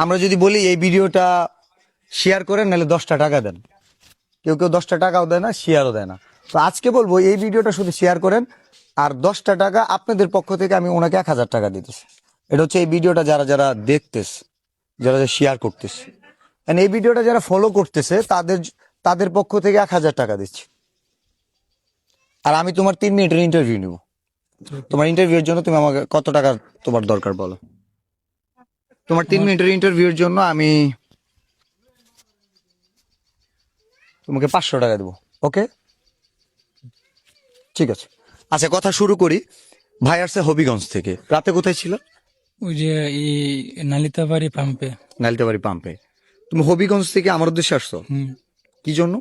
আমরা যদি বলি এই ভিডিওটা শেয়ার করেন, নাহলে 10টা টাকা দেন, কেউ কেউ 10টা টাকাও দেয় না, শেয়ারও দেয় না। তো আজকে বলবো এই ভিডিওটা শুধু শেয়ার করেন, আর 10টা টাকা আপনাদের পক্ষ থেকে আমি ওনাকে 1000 টাকা দিতেছি। এটা হচ্ছে এই ভিডিওটা যারা যারা দেখতেছে, যারা যারা শেয়ার করতেছে, এই ভিডিওটা যারা ফলো করতেছে তাদের তাদের পক্ষ থেকে 1000 টাকা দিচ্ছি। আর আমি তোমার 3 মিনিটের ইন্টারভিউ নিব। তোমার ইন্টারভিউর জন্য তুমি আমাকে কত টাকা তোমার দরকার বলো? তোমার 3 মিনিটের ইন্টারভিউর জন্য আমি তোমাকে 500 টাকা দেবো। ওকে, ঠিক আছে। আচ্ছা, কথা শুরু করি। ভাই আসছে হবিগঞ্জ থেকে। রাতে কোথায় ছিল? ওই যে এই নালিতাবাড়ি পাম্পে। নালিতাবাড়ি পাম্পে। তুমি হবিগঞ্জ থেকে আমার উদ্দেশ্যে আসছো কি জন্য?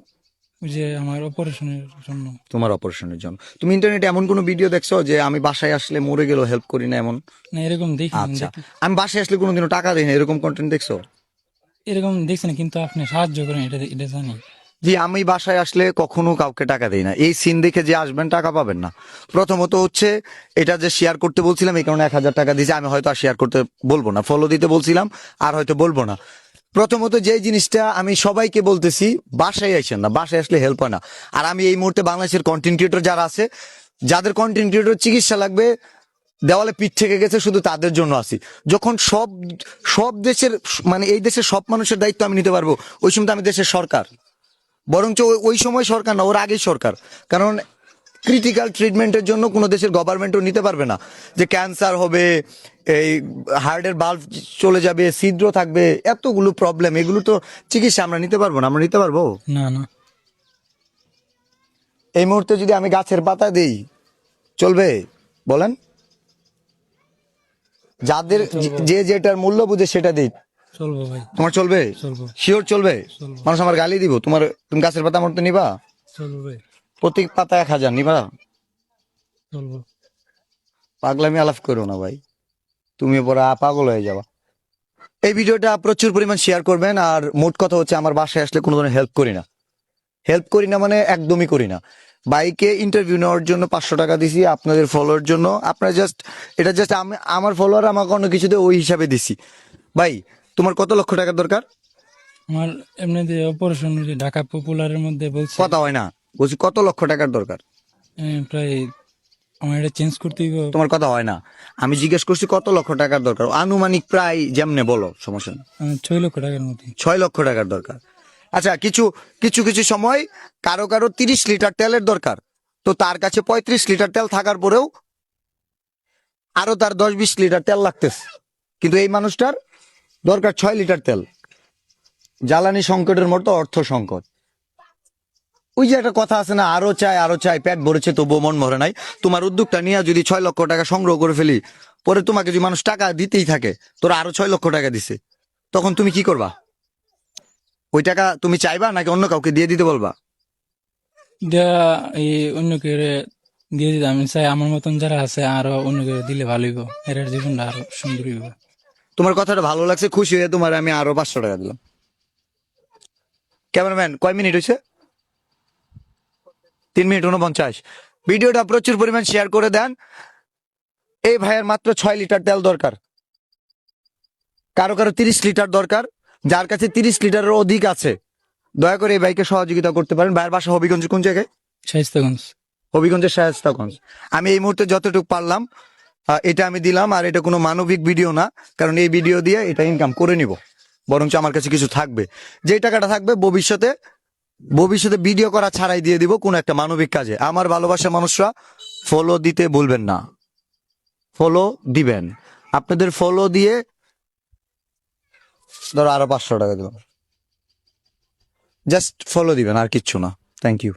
ওই যে আমার অপারেশনের জন্য। তোমার অপারেশনের জন্য। তুমি ইন্টারনেটে এমন কোনো ভিডিও দেখছো যে আমি বাসায় আসলে মরে গেল হেল্প করি না, এমন? না, এরকম দেখি আচ্ছা, আমি বাসায় আসলে কোনোদিনও টাকা দিই না, এরকম কন্টেন্ট দেখছো? এরকম দেখছি না, কিন্তু আপনি সাহায্য করেন এটা এটা জানি। জি, আমি বাসায় আসলে কখনো কাউকে টাকা দেই না। এই সিন দেখে যে আসবেন টাকা পাবেন না। প্রথমত হচ্ছে এটা যে শেয়ার করতে বলছিলাম এই কারণে 1000 টাকা দিয়েছি। আমি হয়তো আর শেয়ার করতে বলবো না, ফলো দিতে বলছিলাম আর হয়তো বলবো না। প্রথমত যে জিনিসটা আমি সবাইকে বলতেছি, বাসায় আসেন না, বাসায় আসলে হেল্প হয় না। আর আমি এই মুহূর্তে বাংলাদেশের কন্টেন্ট ক্রিয়েটর যারা আছে, যাদের কন্টেন্ট ক্রিয়েটর চিকিৎসা লাগবে, দেওয়ালে পিঠ থেকে গেছে, শুধু তাদের জন্য আসি। যখন সব সব দেশের মানে এই দেশের সব মানুষের দায়িত্ব আমি নিতে পারবো, ওই সময় তো আমি দেশের সরকার। বরঞ্চ ওই সময় সরকার না, ওর আগেই সরকার। কারণ ক্রিটিক্যাল ট্রিটমেন্টের জন্য কোনো দেশের গভর্নমেন্টও নিতে পারবে না। যে ক্যান্সার হবে, এই হার্টের বাল্ব চলে যাবে, ছিদ্র থাকবে, এতগুলো প্রবলেম, এগুলো তো চিকিৎসা আমরা নিতে পারবো না। আমরা নিতে পারবো? না না, এই মুহূর্তে যদি আমি গাছের পাতা দেই চলবে বলেন? যাদের যে যেটার মূল্য বুঝে সেটা দিই। চলবো ভাই, তোমার চলবে? চলবো। শিওর চলবে? চলবো। মানুষ আমার গালি দিব, তুমি গাছের পাতা আমার তো নিবা? চলবো ভাই, প্রতি পাতা 1000 নিবা? চলবো। পাগলামি আলাপ করো না ভাই, তুমি পরে পাগল হয়ে যাবা। এই ভিডিওটা প্রচুর পরিমাণ শেয়ার করবেন। আর মোট কথা হচ্ছে, আমার বাসায় আসলে কোনো ধরনের হেল্প করি না। হেল্প করি না মানে একদমই করি না। বাইকে ইন্টারভিউ নেওয়ার জন্য 500 টাকা দিছি আপনাদের ফলোয়ার জন্য। আপনারা জাস্ট এটা জাস্ট আমার ফলোয়ার আমাকে অন্য কিছুতে ওই হিসাবে দিছি। ভাই, তোমার কত লক্ষ টাকার দরকার? আমার এমনিতে অপারেশন ঢাকা পপুলারের মধ্যে বলছে কথা হয় না, বলছি কত লক্ষ টাকার দরকার? প্রায় আমার এটা চেঞ্জ করতে হইব। তোমার কথা হয় না, আমি জিজ্ঞেস করছি কত লক্ষ টাকার দরকার। আনুমানিক প্রায় যেমনে বলো, সমস্যা নেই। 6 লক্ষ টাকার মতো। 6 লক্ষ টাকার দরকার। আচ্ছা, কিছু কিছু কিছু সময় কারো কারো 30 লিটার তেলের দরকার, তো তার কাছে 35 লিটার তেল থাকার পরেও আরো তার 10-20 লিটার তেল লাগতেছে, কিন্তু এই মানুষটার দরকার 6 লিটার তেল। জ্বালানি সংকটের মতো অর্থ সংকট। ওই যে একটা কথা আছে না, আরো চাই আরো চাই, পেট ভরেছে তবুও মন ভরে নাই। তোমার উদ্যোগটা নিয়ে যদি 6 লক্ষ টাকা সংগ্রহ করে ফেলি, পরে তোমাকে যদি মানুষ টাকা দিতেই থাকে, তোরা আরো 6 লক্ষ টাকা দিছে, তখন তুমি কি করবা? ওই টাকা তুমি চাইবা নাকি অন্য কাউকে দিয়ে দিতে বলবা? এটা এই অন্যকে দিয়ে দিতে আমি চাই, আমার মতন যারা আছে আরো অন্যকে দিলে ভালো হইব, এর জীবনটা আরো সুন্দর হইব। তোমার কথাটা ভালো লাগছে, খুশি হয়ে তোমার আমি আরো 500 টাকা দিলাম। ক্যামেরাম্যান, কয় মিনিট হয়েছে? 3 মিনিট 49। ভিডিওটা প্রচুর পরিমাণ শেয়ার করে দেন। এই ভাইয়ের মাত্র 6 লিটার তেল দরকার, কারো কারো 30 লিটার দরকার, যার কাছে 30 লিটারের অধিক আছে দয়া করে এই ভাইকে সহযোগিতা করতে পারেন। ভাইয়ের বাসা হবিগঞ্জ। কোন জায়গায়? শায়েস্তাগঞ্জ। হবিগঞ্জের শায়েস্তাগঞ্জ। আমি এই মুহূর্তে যতটুকু পারলাম এটা আমি দিলাম। আর এটা কোনো মানবিক ভিডিও না, কারণ এই ভিডিও দিয়ে এটা ইনকাম করে নিব। বরঞ্চ আমার কাছে কিছু থাকবে, যে টাকাটা থাকবে ভবিষ্যতে ভবিষ্যতে ভিডিও করা ছাড়াই দিয়ে দিব কোন একটা মানবিক কাজে। আমার ভালোবাসা মানুষরা, ফলো দিতে ভুলবেন না, ফলো দিবেন। আপনাদের ফলো দিয়ে ধরো আরো 500 টাকা দিলাম, জাস্ট ফলো দিবেন, আর কিচ্ছু না। Thank you.